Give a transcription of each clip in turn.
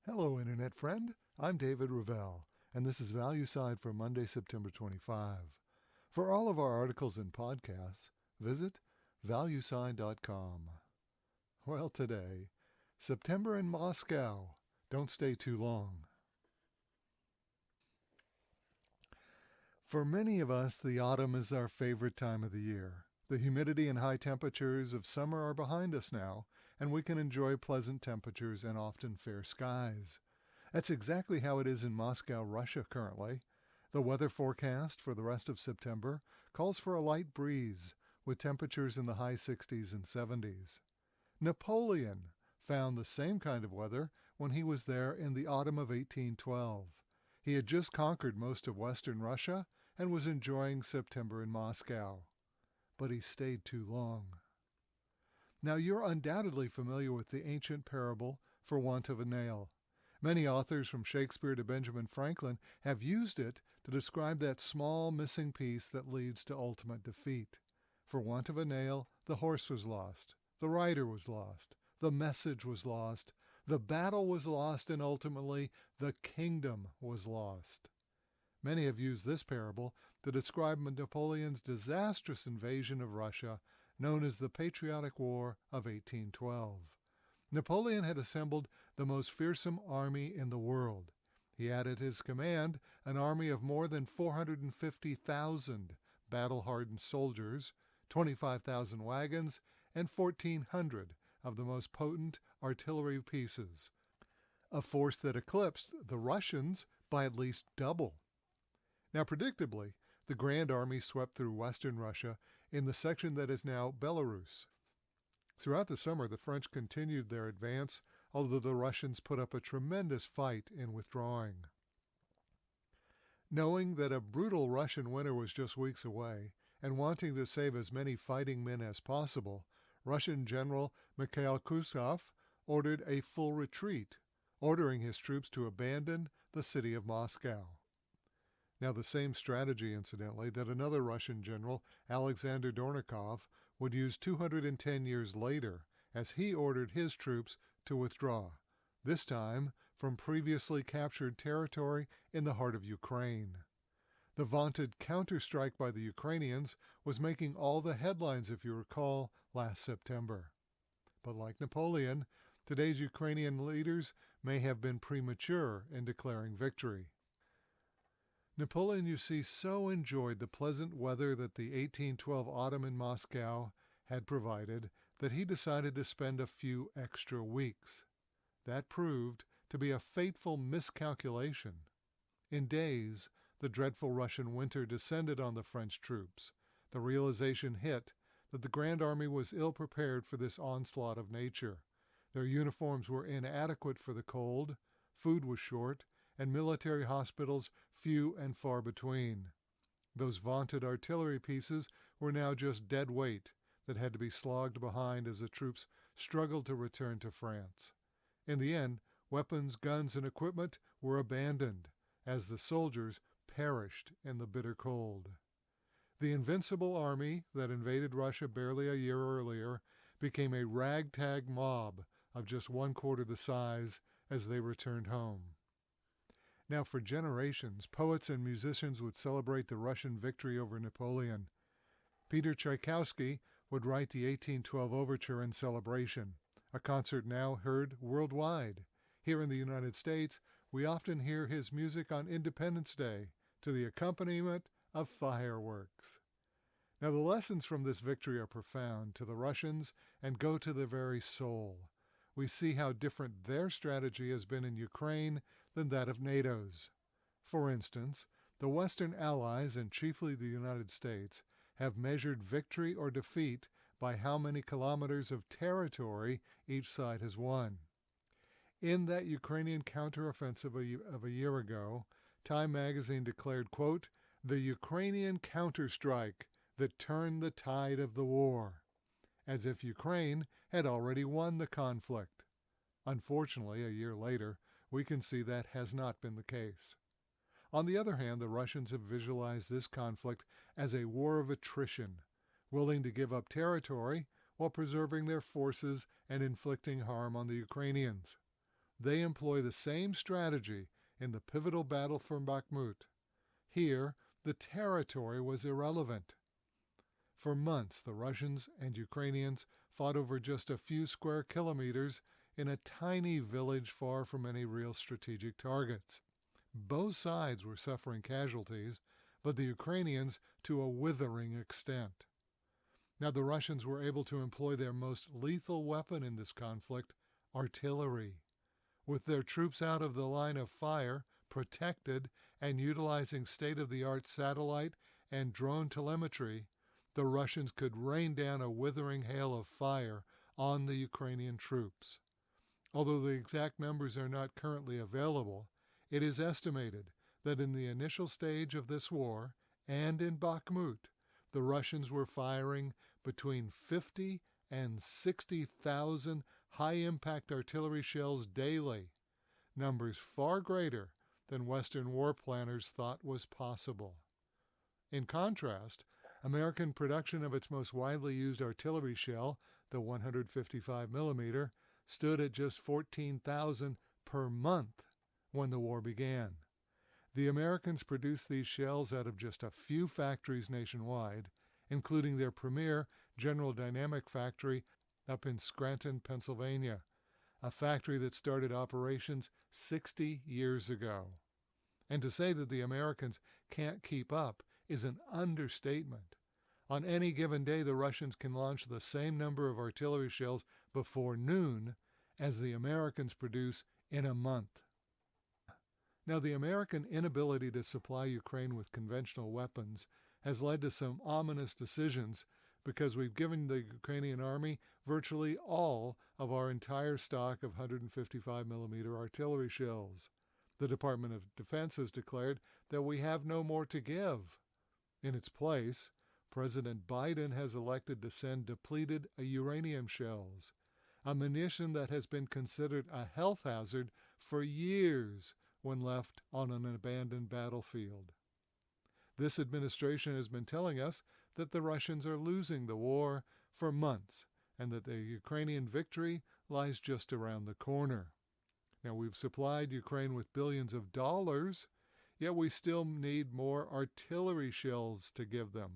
Hello, Internet friend. I'm David Ravel, and this is ValueSide for Monday, September 25. For all of our articles and podcasts, visit valueside.com. Well, today, September in Moscow. Don't stay too long. For many of us, the autumn is our favorite time of the year. The humidity and high temperatures of summer are behind us now, and we can enjoy pleasant temperatures and often fair skies. That's exactly how it is in Moscow, Russia currently. The weather forecast for the rest of September calls for a light breeze, with temperatures in the high 60s and 70s. Napoleon found the same kind of weather when he was there in the autumn of 1812. He had just conquered most of western Russia and was enjoying September in Moscow. But he stayed too long. Now you're undoubtedly familiar with the ancient parable For Want of a Nail. Many authors from Shakespeare to Benjamin Franklin have used it to describe that small missing piece that leads to ultimate defeat. For want of a nail, the horse was lost, the rider was lost, the message was lost, the battle was lost, and ultimately the kingdom was lost. Many have used this parable to describe Napoleon's disastrous invasion of Russia, known as the Patriotic War of 1812. Napoleon had assembled the most fearsome army in the world. He had at his command an army of more than 450,000 battle-hardened soldiers, 25,000 wagons, and 1,400 of the most potent artillery pieces, a force that eclipsed the Russians by at least double. Now, predictably, the Grand Army swept through western Russia in the section that is now Belarus. Throughout the summer, the French continued their advance, although the Russians put up a tremendous fight in withdrawing. Knowing that a brutal Russian winter was just weeks away, and wanting to save as many fighting men as possible, Russian General Mikhail Kutuzov ordered a full retreat, ordering his troops to abandon the city of Moscow. Now, the same strategy, incidentally, that another Russian general, Alexander Dornikov, would use 210 years later as he ordered his troops to withdraw, this time from previously captured territory in the heart of Ukraine. The vaunted counterstrike by the Ukrainians was making all the headlines, if you recall, last September. But like Napoleon, today's Ukrainian leaders may have been premature in declaring victory. Napoleon, you see, so enjoyed the pleasant weather that the 1812 autumn in Moscow had provided that he decided to spend a few extra weeks. That proved to be a fateful miscalculation. In days, the dreadful Russian winter descended on the French troops. The realization hit that the Grand Army was ill-prepared for this onslaught of nature. Their uniforms were inadequate for the cold, food was short, and military hospitals few and far between. Those vaunted artillery pieces were now just dead weight that had to be slogged behind as the troops struggled to return to France. In the end, weapons, guns, and equipment were abandoned as the soldiers perished in the bitter cold. The invincible army that invaded Russia barely a year earlier became a ragtag mob of just 1/4 the size as they returned home. Now, for generations, poets and musicians would celebrate the Russian victory over Napoleon. Peter Tchaikovsky would write the 1812 Overture in celebration, a concert now heard worldwide. Here in the United States, we often hear his music on Independence Day to the accompaniment of fireworks. Now, the lessons from this victory are profound to the Russians and go to their very soul. We see how different their strategy has been in Ukraine than that of NATO's. For instance, the Western allies, and chiefly the United States, have measured victory or defeat by how many kilometers of territory each side has won. In that Ukrainian counteroffensive of a year ago, Time magazine declared, quote, "the Ukrainian counterstrike that turned the tide of the war," as if Ukraine had already won the conflict. Unfortunately, a year later, we can see that has not been the case. On the other hand, the Russians have visualized this conflict as a war of attrition, willing to give up territory while preserving their forces and inflicting harm on the Ukrainians. They employ the same strategy in the pivotal battle for Bakhmut. Here, the territory was irrelevant. For months, the Russians and Ukrainians fought over just a few square kilometers in a tiny village far from any real strategic targets. Both sides were suffering casualties, but the Ukrainians to a withering extent. Now, the Russians were able to employ their most lethal weapon in this conflict, artillery. With their troops out of the line of fire, protected, and utilizing state-of-the-art satellite and drone telemetry, the Russians could rain down a withering hail of fire on the Ukrainian troops. Although the exact numbers are not currently available, it is estimated that in the initial stage of this war and in Bakhmut, the Russians were firing between 50 and 60,000 high-impact artillery shells daily, numbers far greater than Western war planners thought was possible. In contrast, American production of its most widely used artillery shell, the 155 millimeter, stood at just 14,000 per month when the war began. The Americans produced these shells out of just a few factories nationwide, including their premier General Dynamic factory up in Scranton, Pennsylvania, a factory that started operations 60 years ago. And to say that the Americans can't keep up is an understatement. On any given day, the Russians can launch the same number of artillery shells before noon as the Americans produce in a month. Now, the American inability to supply Ukraine with conventional weapons has led to some ominous decisions because we've given the Ukrainian army virtually all of our entire stock of 155 millimeter artillery shells. The Department of Defense has declared that we have no more to give. In its place, President Biden has elected to send depleted uranium shells, a munition that has been considered a health hazard for years when left on an abandoned battlefield. This administration has been telling us that the Russians are losing the war for months and that the Ukrainian victory lies just around the corner. Now, we've supplied Ukraine with billions of dollars, yet we still need more artillery shells to give them.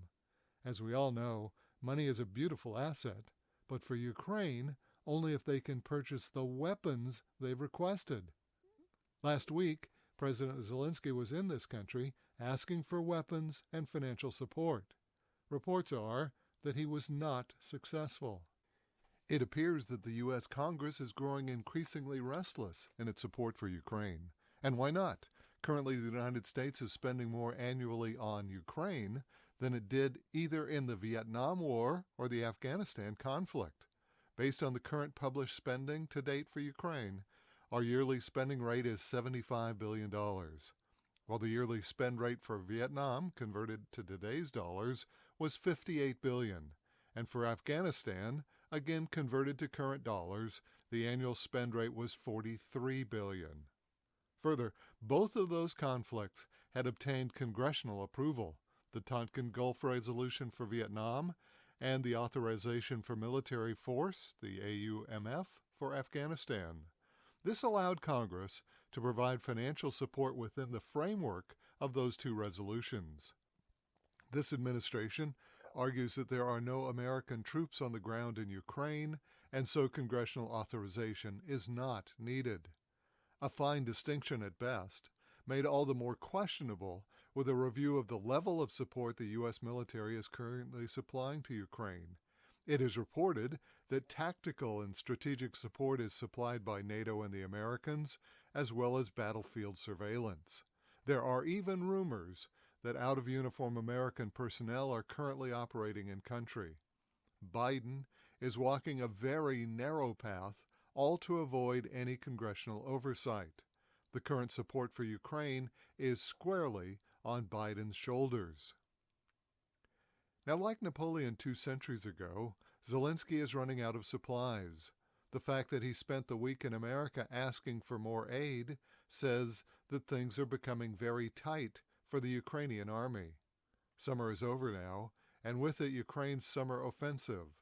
As we all know, money is a beautiful asset, but for Ukraine, only if they can purchase the weapons they've requested. Last week, President Zelensky was in this country asking for weapons and financial support. Reports are that he was not successful. It appears that the U.S. Congress is growing increasingly restless in its support for Ukraine. And why not? Currently, the United States is spending more annually on Ukraine than it did either in the Vietnam War or the Afghanistan conflict. Based on the current published spending to date for Ukraine, our yearly spending rate is $75 billion, while the yearly spend rate for Vietnam, converted to today's dollars, was $58 billion. And for Afghanistan, again converted to current dollars, the annual spend rate was $43 billion. Further, both of those conflicts had obtained congressional approval, the Tonkin Gulf Resolution for Vietnam and the Authorization for Military Force, the AUMF, for Afghanistan. This allowed Congress to provide financial support within the framework of those two resolutions. This administration argues that there are no American troops on the ground in Ukraine, and so congressional authorization is not needed. A fine distinction at best, made all the more questionable with a review of the level of support the U.S. military is currently supplying to Ukraine. It is reported that tactical and strategic support is supplied by NATO and the Americans, as well as battlefield surveillance. There are even rumors that out-of-uniform American personnel are currently operating in country. Biden is walking a very narrow path, all to avoid any congressional oversight. The current support for Ukraine is squarely on Biden's shoulders. Now, like Napoleon 2 centuries ago, Zelensky is running out of supplies. The fact that he spent the week in America asking for more aid says that things are becoming very tight for the Ukrainian army. Summer is over now, and with it Ukraine's summer offensive.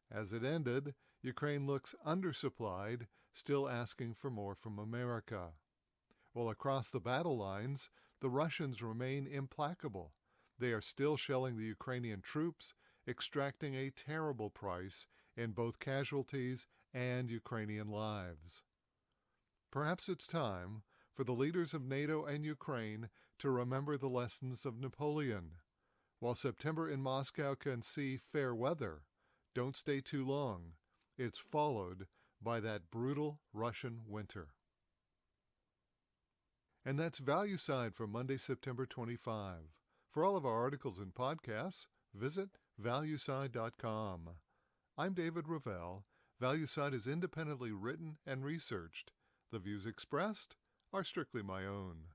As it ended, Ukraine looks undersupplied, still asking for more from America. While across the battle lines, the Russians remain implacable. They are still shelling the Ukrainian troops, extracting a terrible price in both casualties and Ukrainian lives. Perhaps it's time for the leaders of NATO and Ukraine to remember the lessons of Napoleon. While September in Moscow can see fair weather, don't stay too long. It's followed by that brutal Russian winter. And that's Value Side for Monday, September 25. For all of our articles and podcasts, visit valueside.com. I'm David Ravel. ValueSide is independently written and researched. The views expressed are strictly my own.